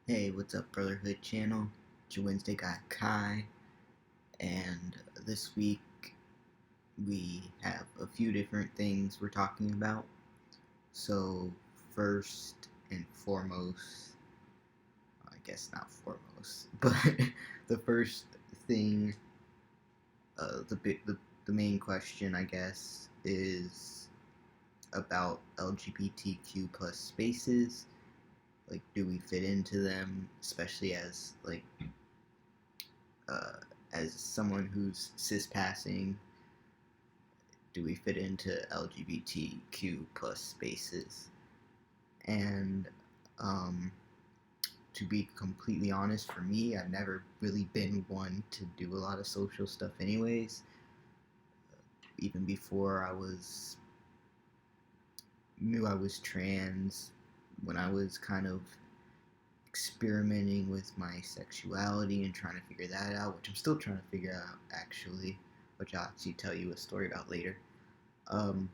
Hey, what's up, Brotherhood channel? It's your Wednesday guy, Kai, and this week we have a few different things we're talking about. So, first and foremost, I guess not foremost, but the first thing, the main question, I guess, is about LGBTQ plus spaces. Like, do we fit into them, especially uh, as someone who's cis passing, do we fit into LGBTQ plus spaces? And um, to be completely honest, for me, I've never really been one to do a lot of social stuff, anyways. Even before I was knew I was trans, when I was kind of experimenting with my sexuality and trying to figure that out, which I'm still trying to figure out actually, which I'll actually tell you a story about later. Um,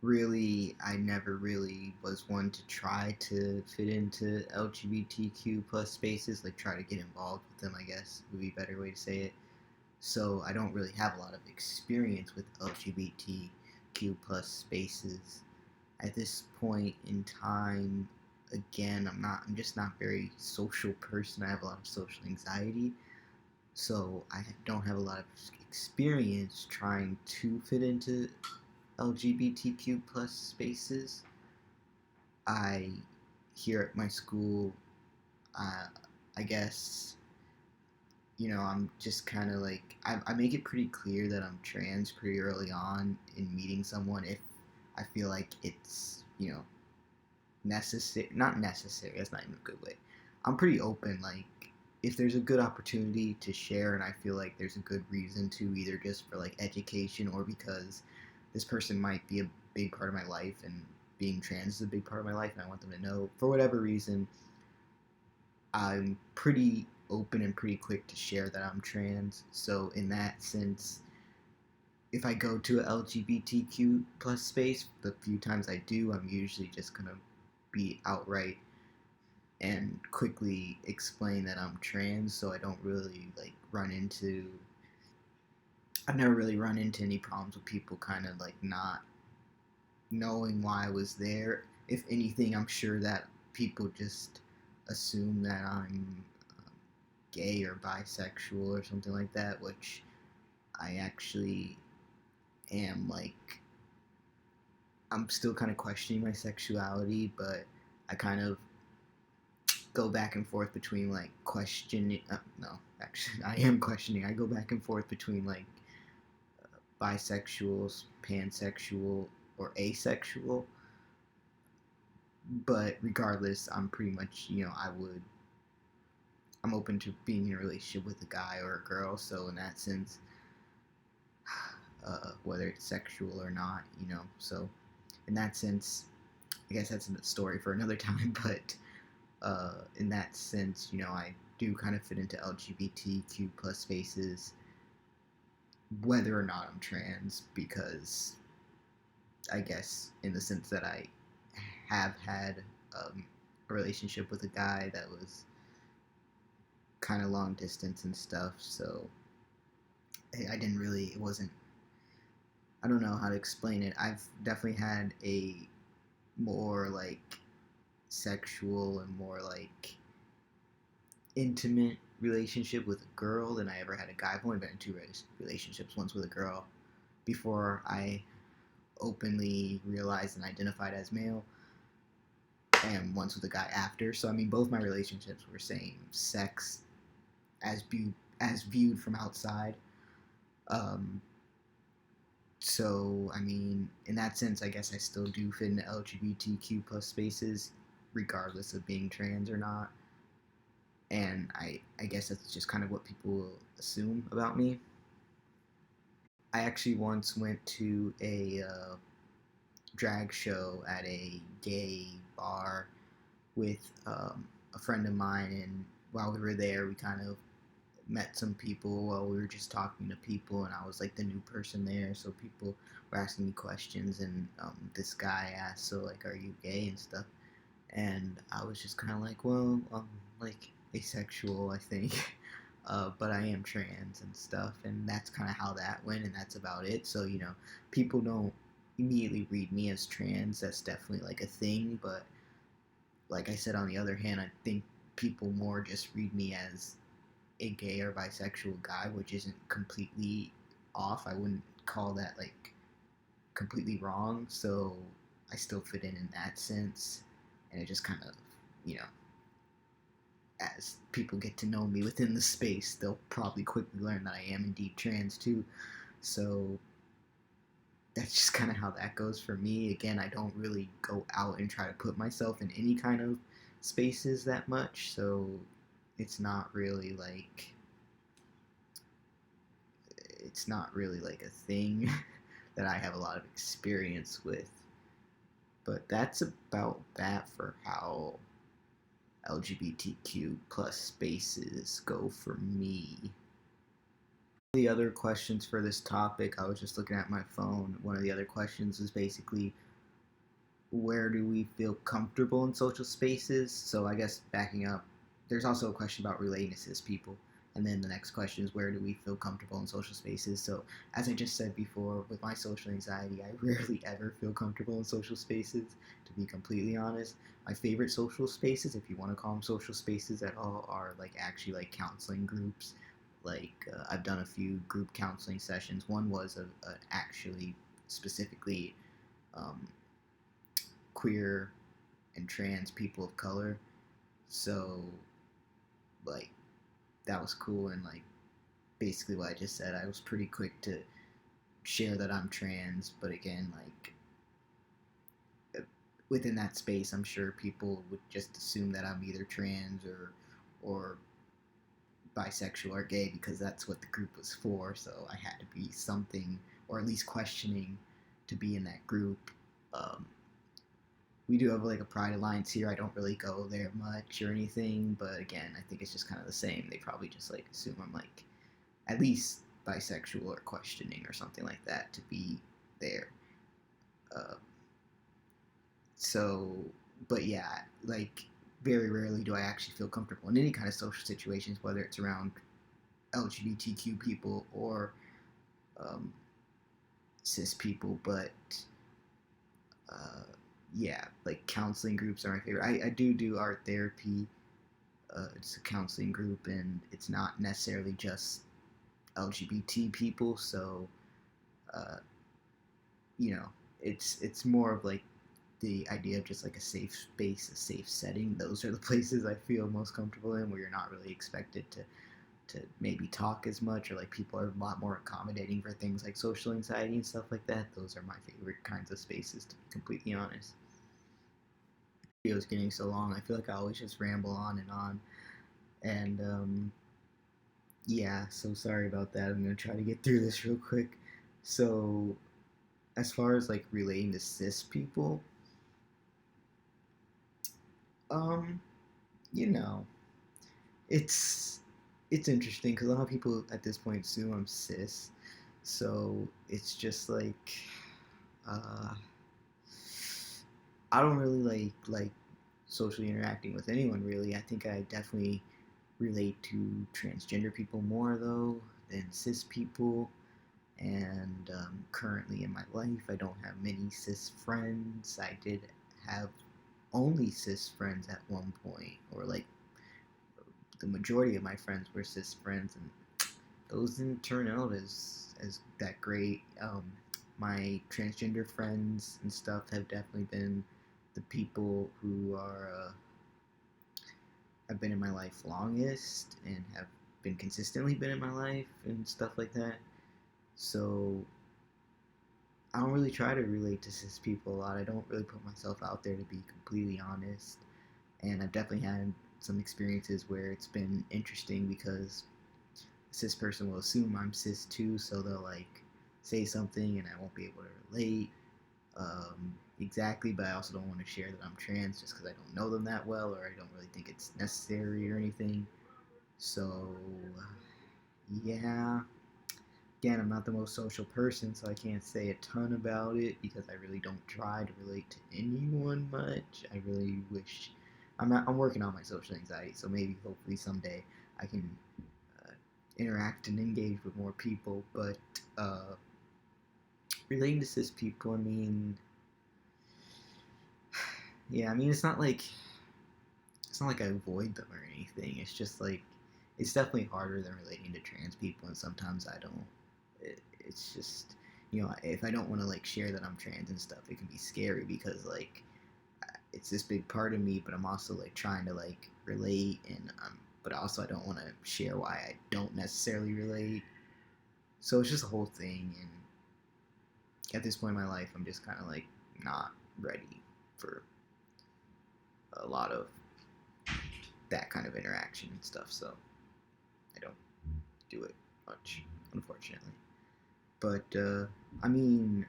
really, I never really was one to try to fit into LGBTQ plus spaces, like try to get involved with them, I guess would be a better way to say it. So I don't really have a lot of experience with LGBTQ plus spaces. At this point in time, again, I'm just not a very social person. I have a lot of social anxiety. So I don't have a lot of experience trying to fit into LGBTQ plus spaces. I here at my school, uh, I guess I'm just kind of like I make it pretty clear that I'm trans pretty early on in meeting someone if I feel like it's necessary. Not necessary. That's not even a good way. I'm pretty open. Like if there's a good opportunity to share, and I feel like there's a good reason to, either just for like education or because this person might be a big part of my life, and being trans is a big part of my life, and I want them to know for whatever reason, I'm pretty open and pretty quick to share that I'm trans. So in that sense, if I go to a LGBTQ plus space, the few times I do, I'm usually just gonna be outright and quickly explain that I'm trans, so I don't really like run into. I've never really run into any problems with people kind of like not knowing why I was there. If anything, I'm sure that people just assume that I'm gay or bisexual or something like that, which I actually am. Like, I'm still kind of questioning my sexuality, but I kind of go back and forth between like questioning. No, actually, I am questioning. I go back and forth between like bisexual, pansexual, or asexual. But regardless, I'm pretty much I'm open to being in a relationship with a guy or a girl. So in that sense, whether it's sexual or not, So in that sense, I guess that's a story for another time. But in that sense, I do kind of fit into LGBTQ plus spaces, whether or not I'm trans, because I guess in the sense that I have had a relationship with a guy that was kind of long distance and stuff. So I didn't really, it wasn't, I don't know how to explain it. I've definitely had a more like sexual and more like intimate relationship with a girl than I ever had a guy. I've only been in two relationships, once with a girl before I openly realized and identified as male, and once with a guy after. So I mean, both my relationships were same sex as viewed from outside. Um, so I mean, in that sense, I guess I still do fit into LGBTQ plus spaces, regardless of being trans or not. And I guess that's just kind of what people assume about me. I actually once went to a drag show at a gay bar with a friend of mine, and while we were there, we kind of met some people while we were just talking to people, and I was like the new person there, so people were asking me questions, and this guy asked, "So like, are you gay and stuff?" and I was just kind of like, well, like asexual, I think. But I am trans and stuff, and that's kind of how that went, and that's about it. So, people don't immediately read me as trans. That's definitely like a thing, but like I said, on the other hand, I think people more just read me as a gay or bisexual guy, which isn't completely off. I wouldn't call that like completely wrong. So I still fit in that sense, and it just kind of, you know, as people get to know me within the space, they'll probably quickly learn that I am indeed trans too. So that's just kind of how that goes for me. Again, I don't really go out and try to put myself in any kind of spaces that much, so it's not really like a thing that I have a lot of experience with. But that's about that for how LGBTQ plus spaces go for me. The other questions for this topic, I was just looking at my phone. One of the other questions was basically, where do we feel comfortable in social spaces? So I guess backing up, there's also a question about relating to cis people. And then the next question is, where do we feel comfortable in social spaces? So as I just said before, with my social anxiety, I rarely ever feel comfortable in social spaces, to be completely honest. My favorite social spaces, if you want to call them social spaces at all, are like actually like counseling groups. Like I've done a few group counseling sessions. One was actually specifically um, queer and trans people of color. So, like, that was cool. And, like, basically what I just said, I was pretty quick to share that I'm trans. But again, like, within that space, I'm sure people would just assume that I'm either trans or bisexual or gay because that's what the group was for. So I had to be something, or at least questioning, to be in that group. Um, we do have like a Pride Alliance here. I don't really go there much or anything, but again, I think it's just kind of the same. They probably just like assume I'm like at least bisexual or questioning or something like that to be there. Uh, so, but yeah, like very rarely do I actually feel comfortable in any kind of social situations, whether it's around LGBTQ people or um, cis people. But uh, yeah, like counseling groups are my favorite. I do art therapy. It's a counseling group, and it's not necessarily just LGBT people. So, uh, you know, it's more of like the idea of just like a safe space, a safe setting. Those are the places I feel most comfortable in, where you're not really expected to maybe talk as much, or like people are a lot more accommodating for things like social anxiety and stuff like that. Those are my favorite kinds of spaces, to be completely honest. The video is getting so long. I feel like I always just ramble on and on. And yeah, so sorry about that. I'm gonna try to get through this real quick. So, as far as like relating to cis people, um, you know, it's it's interesting because a lot of people at this point assume I'm cis, so it's just like, uh, I don't really like socially interacting with anyone really. I think I definitely relate to transgender people more though than cis people. And currently in my life, I don't have many cis friends. I did have only cis friends at one point, or like the majority of my friends were cis friends, and those didn't turn out as that great. My transgender friends and stuff have definitely been the people who are have been in my life longest and have been consistently been in my life and stuff like that. So I don't really try to relate to cis people a lot. I don't really put myself out there, to be completely honest. And I've definitely had some experiences where it's been interesting because a cis person will assume I'm cis too, so they'll like say something and I won't be able to relate exactly, but I also don't want to share that I'm trans just because I don't know them that well, or I don't really think it's necessary or anything. So, yeah, Again, I'm not the most social person, so I can't say a ton about it because I really don't try to relate to anyone much. I really wish I'm working on my social anxiety, so maybe hopefully someday I can uh, interact and engage with more people. But uh, relating to cis people, I mean, yeah, I mean it's not like I avoid them or anything. It's just like it's definitely harder than relating to trans people, and sometimes I don't. It's just if I don't want to like share that I'm trans and stuff, it can be scary because like it's this big part of me, but I'm also like trying to like relate, and but also I don't want to share why I don't necessarily relate. So it's just a whole thing, and at this point in my life, I'm just kind of like not ready for a lot of that kind of interaction and stuff. So I don't do it much, unfortunately. But I mean,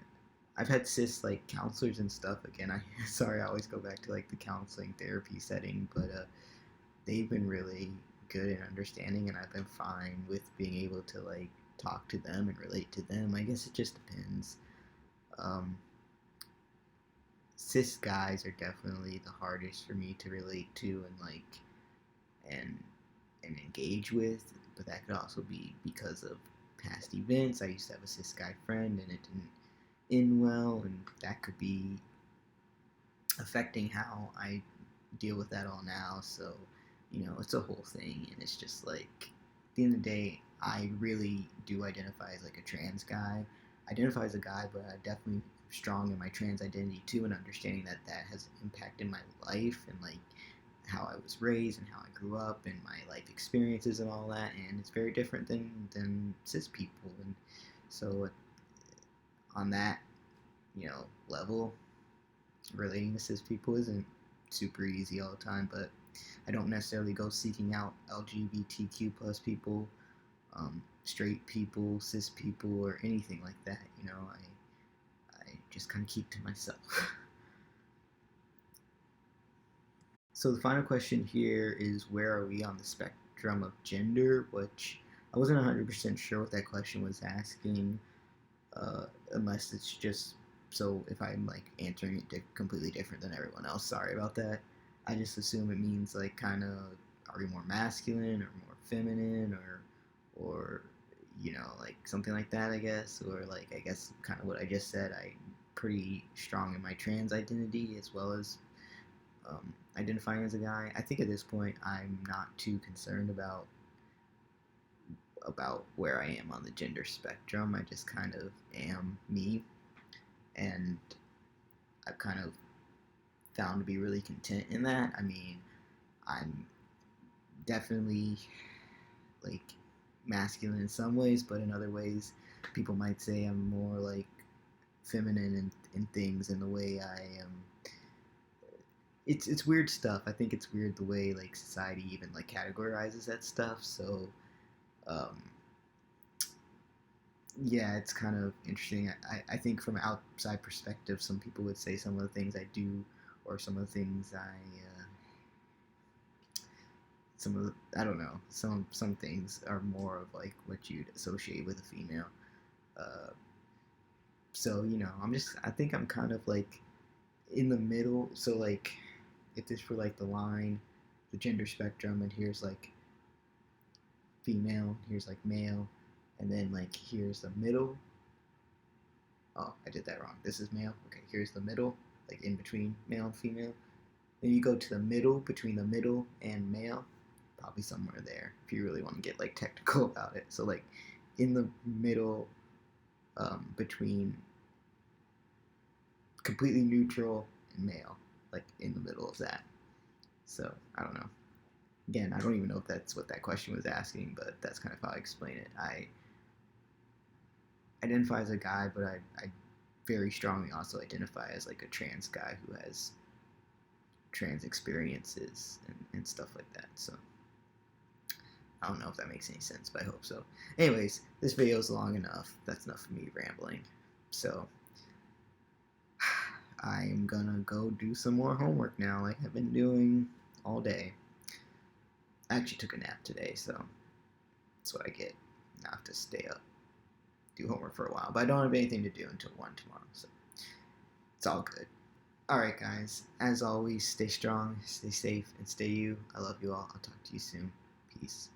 I've had cis like counselors and stuff. Again, I sorry, I always go back to like the counseling therapy setting, but they've been really good in understanding, and I've been fine with being able to like talk to them and relate to them. I guess it just depends. Um, Cis guys are definitely the hardest for me to relate to and like and and engage with, but that could also be because of past events. I used to have a cis guy friend and it didn't end well, and that could be affecting how I deal with that all now. So, it's a whole thing, and it's just like at the end of the day, I really do identify as like a trans guy. I identify as a guy, but I definitely strong in my trans identity too, and understanding that that has impacted my life and like how I was raised and how I grew up and my life experiences and all that, and it's very different than cis people, and so on that level, relating to cis people isn't super easy all the time, but I don't necessarily go seeking out LGBTQ plus people, straight people, cis people, or anything like that. I just kind of keep to myself. So the final question here is, where are we on the spectrum of gender? Which I wasn't 100% sure what that question was asking, unless it's just so if I'm like answering it completely different than everyone else. Sorry about that. I just assume it means like kind of are we more masculine or more feminine or like something like that, I guess, or like I guess kind of what I just said. I'm pretty strong in my trans identity as well as identifying as a guy. I think at this point I'm not too concerned about where I am on the gender spectrum. I just kind of am me, and I've kind of found to be really content in that. I mean, I'm definitely like masculine in some ways, but in other ways, people might say I'm more like feminine in things in the way I am. It's weird stuff. I think it's weird the way like society even like categorizes that stuff. So um, yeah, it's kind of interesting. I think from an outside perspective, some people would say some of the things I do, or some of the things some of the, I don't know, some things are more of like what you'd associate with a female. Uh, so I think I'm kind of like in the middle. So like, if this were like the line, the gender spectrum, and here's like female, here's like male, and then like here's the middle. Oh, I did that wrong. This is male. Okay, here's the middle, like in between male and female. Then you go to the middle, between the middle and male, probably somewhere there if you really want to get like technical about it. So like in the middle, between completely neutral and male, like in the middle of that. So I don't know. Again, I don't even know if that's what that question was asking, but that's kind of how I explain it. I identify as a guy, but I very strongly also identify as like a trans guy who has trans experiences and stuff like that. So I don't know if that makes any sense, but I hope so. Anyways, this video is long enough. That's enough of me rambling. So I'm gonna go do some more homework now, like I've been doing all day. I actually took a nap today, so that's what I get. Now I have to stay up. do homework for a while. But I don't have anything to do until 1 tomorrow, so it's all good. All right, guys. As always, stay strong, stay safe, and stay you. I love you all. I'll talk to you soon. Peace.